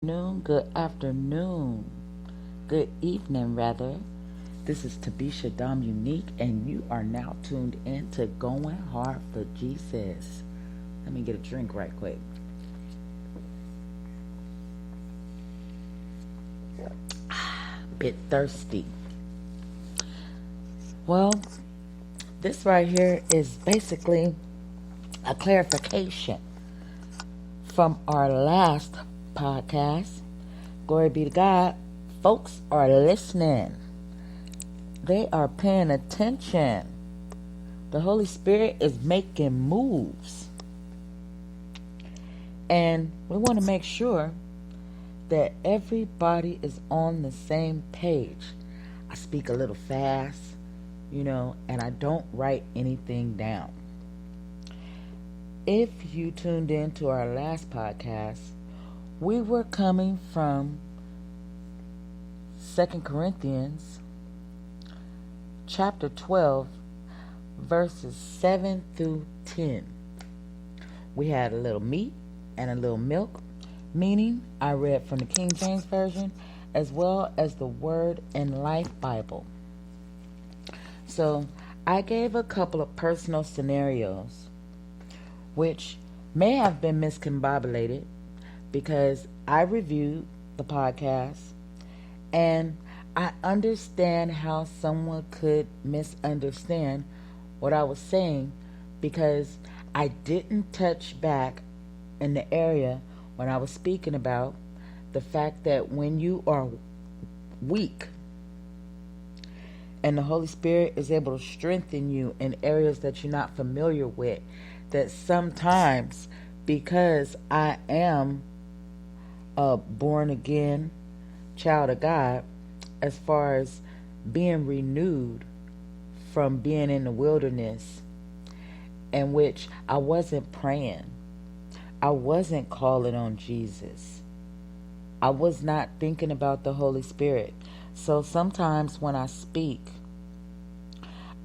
Good afternoon, good evening, rather. This is Tabisha Dom Unique, and you are now tuned in to Going Hard for Jesus. Let me get a drink right quick. Bit thirsty. Well, this right here is basically a clarification from our last podcast. Glory be to God. Folks are listening. They are paying attention. The Holy Spirit is making moves. And we want to make sure that everybody is on the same page. I speak a little fast, and I don't write anything down. If you tuned in to our last podcast, we were coming from 2 Corinthians chapter 12, verses 7 through 10. We had a little meat and a little milk, meaning I read from the King James Version as well as the Word and Life Bible. So I gave a couple of personal scenarios which may have been miscombobulated because I reviewed the podcast and I understand how someone could misunderstand what I was saying because I didn't touch back in the area when I was speaking about the fact that when you are weak and the Holy Spirit is able to strengthen you in areas that you're not familiar with, that sometimes because I am a born again child of God, as far as being renewed from being in the wilderness, in which I wasn't praying, I wasn't calling on Jesus, I was not thinking about the Holy Spirit. So sometimes when I speak,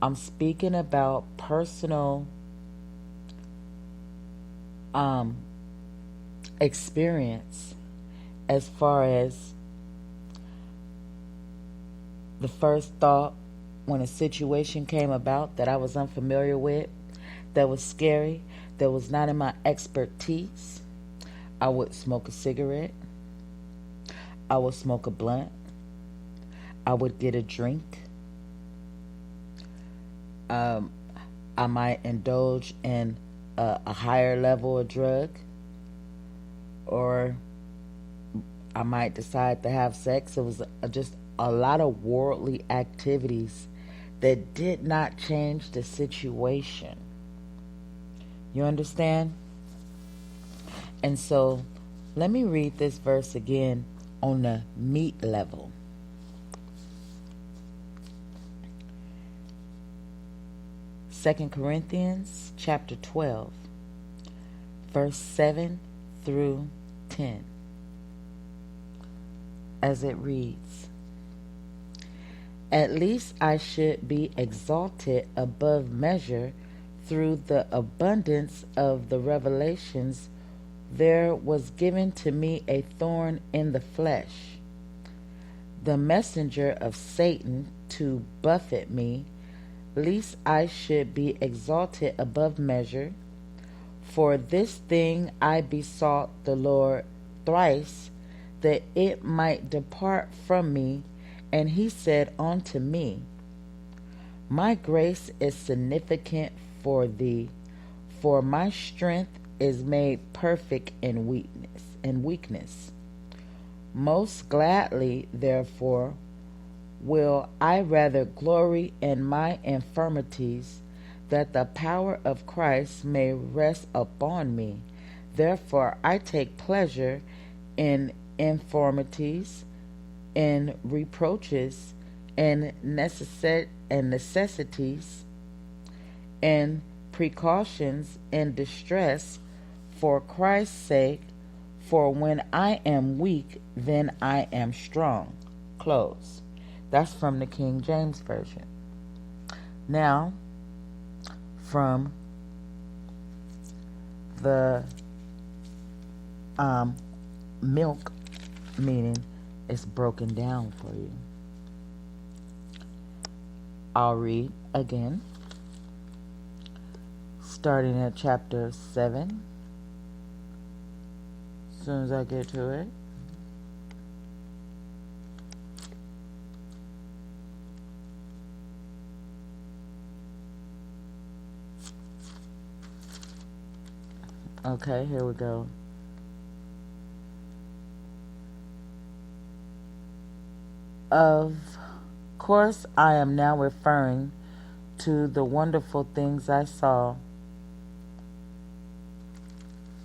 I'm speaking about personal experience as far as the first thought when a situation came about that I was unfamiliar with, that was scary, that was not in my expertise. I would smoke a cigarette. I would smoke a blunt. I would get a drink. I might indulge in a higher level of drug, or I might decide to have sex. It was just a lot of worldly activities that did not change the situation. You understand? And so let me read this verse again on the meat level. Second Corinthians chapter 12, verse 7 through 10. As it reads, "At least I should be exalted above measure through the abundance of the revelations. There was given to me a thorn in the flesh, the messenger of Satan to buffet me, lest I should be exalted above measure. For this thing I besought the Lord thrice, that it might depart from me. And he said unto me, My grace is significant for thee, for my strength is made perfect in weakness. Most gladly, therefore, will I rather glory in my infirmities, that the power of Christ may rest upon me. Therefore I take pleasure in infirmities, in reproaches, in necessities, in precautions, in distress, for Christ's sake. For when I am weak, then I am strong." Close. That's from the King James Version. Now, from the milk meaning it's broken down for you. I'll read again, starting at chapter 7, as soon as I get to it. Okay, here we go. Of course, I am now referring to the wonderful things I saw.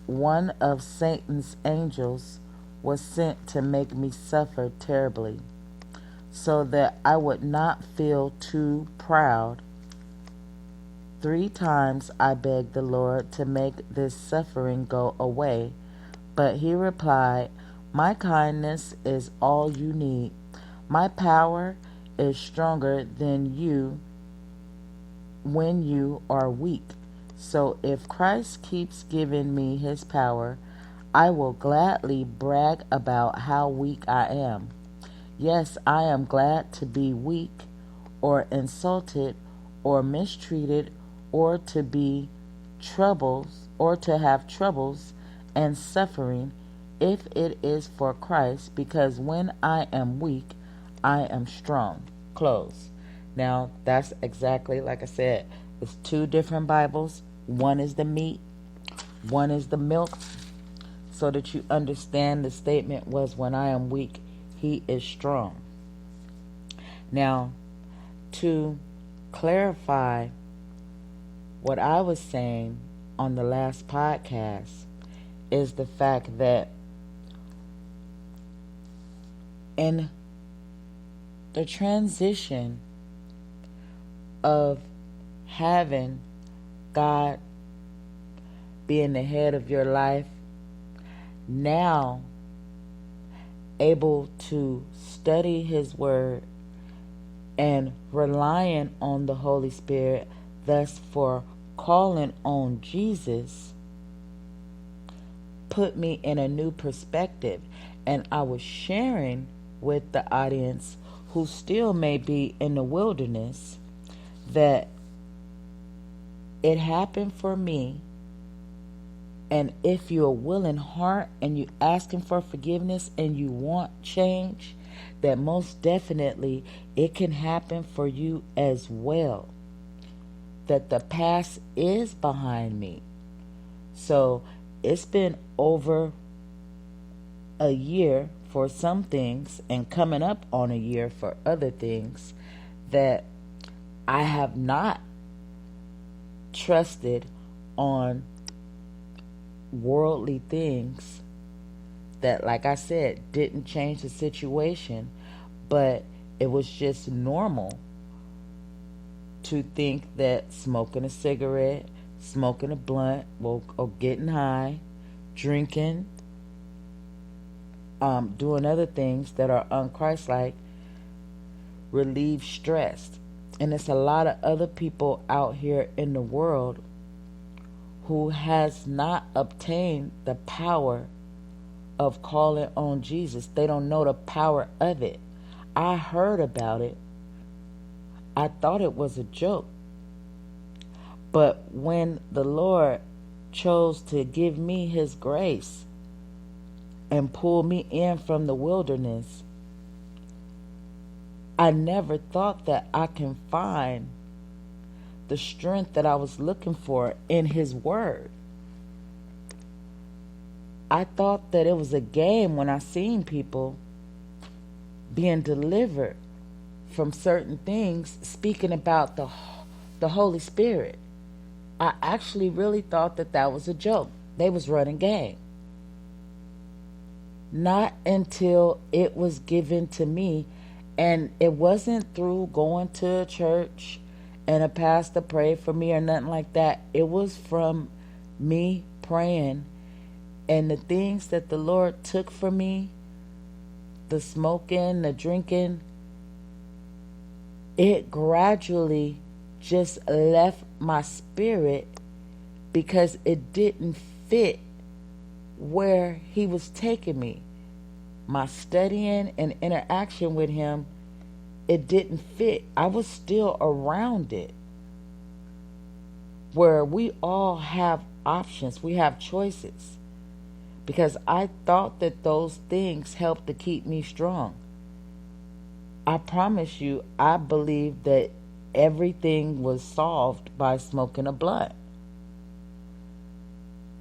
One of Satan's angels was sent to make me suffer terribly, so that I would not feel too proud. 3 times I begged the Lord to make this suffering go away, but he replied, "My kindness is all you need. My power is stronger than you when you are weak. So if Christ keeps giving me his power, I will gladly brag about how weak I am. Yes, I am glad to be weak or insulted or mistreated or to be troubles or to have troubles and suffering if it is for Christ, because when I am weak, I am strong." Close. Now, that's exactly like I said. It's 2 different Bibles. One is the meat, one is the milk, so that you understand the statement was, when I am weak, he is strong. Now, to clarify what I was saying on the last podcast is the fact that in the transition of having God being the head of your life, now able to study his word and relying on the Holy Spirit, thus for calling on Jesus, put me in a new perspective. And I was sharing with the audience who still may be in the wilderness that it happened for me. And if you're a willing heart and you asking for forgiveness and you want change, that most definitely it can happen for you as well. That the past is behind me. So it's been over a year for some things and coming up on a year for other things that I have not trusted on worldly things that, like I said, didn't change the situation, but it was just normal to think that smoking a cigarette, smoking a blunt, or getting high, drinking, doing other things that are unchristlike relieve stress. And it's a lot of other people out here in the world who has not obtained the power of calling on Jesus. They don't know the power of it. I heard about it. I thought it was a joke. But when the Lord chose to give me his grace and pull me in from the wilderness, I never thought that I can find the strength that I was looking for in his word. I thought that it was a game when I seen people being delivered from certain things, speaking about the Holy Spirit. I actually really thought that that was a joke. They was running game. Not until it was given to me, and it wasn't through going to a church and a pastor prayed for me or nothing like that. It was from me praying, and the things that the Lord took from me, the smoking, the drinking, it gradually just left my spirit because it didn't fit where he was taking me. my studying and interaction with him, it didn't fit. I was still around it. Where we all have options, we have choices. Because I thought that those things helped to keep me strong. I promise you, I believed that everything was solved by smoking a blunt.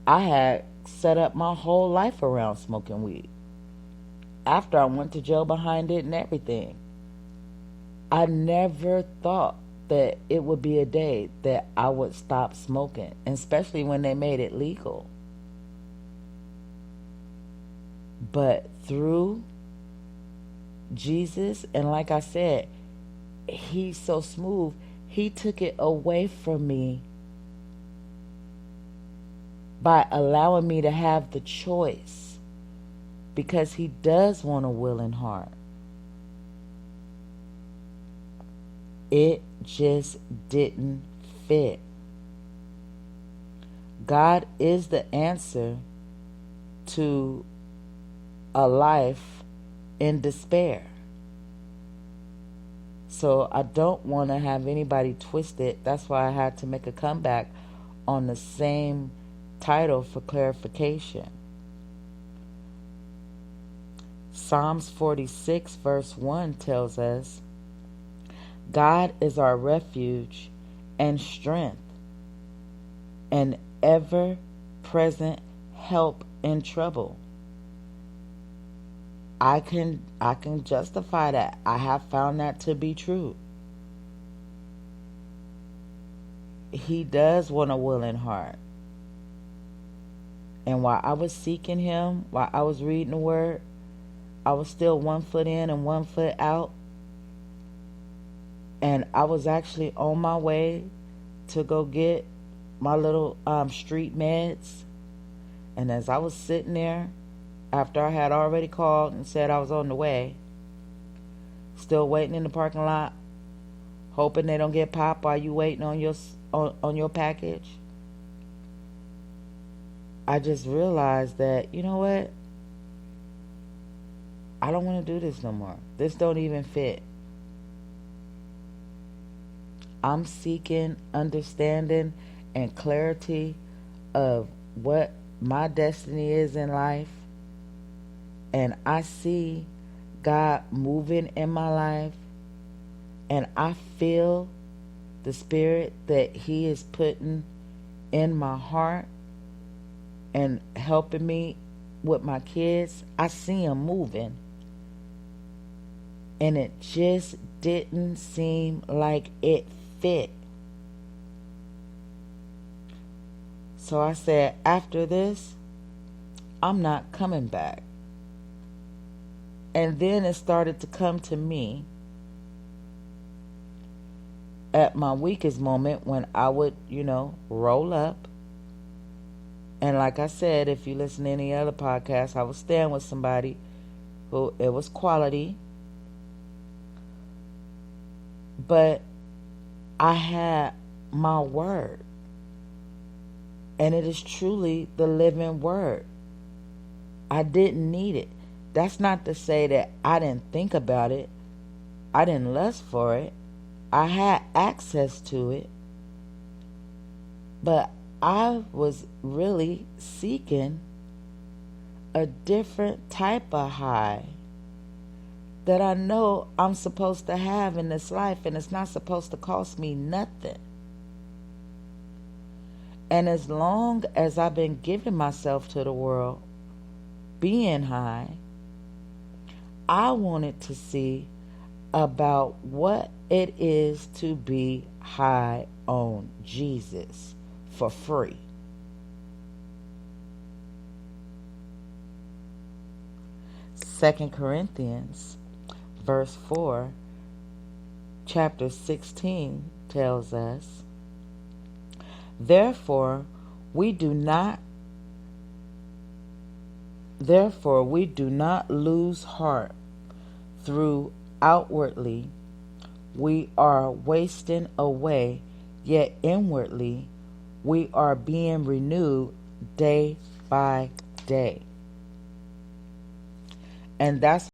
I had set up my whole life around smoking weed. After I went to jail behind it and everything, I never thought that it would be a day that I would stop smoking, especially when they made it legal. But through Jesus, and like I said, he's so smooth, he took it away from me by allowing me to have the choice, because he does want a willing heart. It just didn't fit. God is the answer to a life in despair. So I don't want to have anybody twist it. That's why I had to make a comeback on the same title for clarification. Psalms 46 verse 1 tells us, God is our refuge and strength, an ever-present help in trouble. I can justify that. I have found that to be true. He does want a willing heart. And while I was seeking him, while I was reading the word, I was still 1 foot in and 1 foot out. And I was actually on my way to go get my little street meds. And as I was sitting there, after I had already called and said I was on the way, still waiting in the parking lot, hoping they don't get popped while you waiting on your package, I just realized that, you know what? I don't want to do this no more. This don't even fit. I'm seeking understanding and clarity of what my destiny is in life. And I see God moving in my life. And I feel the spirit that he is putting in my heart and helping me with my kids. I see him moving. And it just didn't seem like it fit. So I said, after this, I'm not coming back. And then it started to come to me at my weakest moment when I would, roll up. And like I said, if you listen to any other podcast, I was staying with somebody who, it was quality. But I had my word. And it is truly the living word. I didn't need it. That's not to say that I didn't think about it. I didn't lust for it. I had access to it. But I was really seeking a different type of high that I know I'm supposed to have in this life, and it's not supposed to cost me nothing. And as long as I've been giving myself to the world, being high, I wanted to see about what it is to be high on Jesus for free. Second Corinthians verse 4, chapter 16 tells us, Therefore we do not lose heart. Through outwardly we are wasting away, yet inwardly we are being renewed day by day. And that's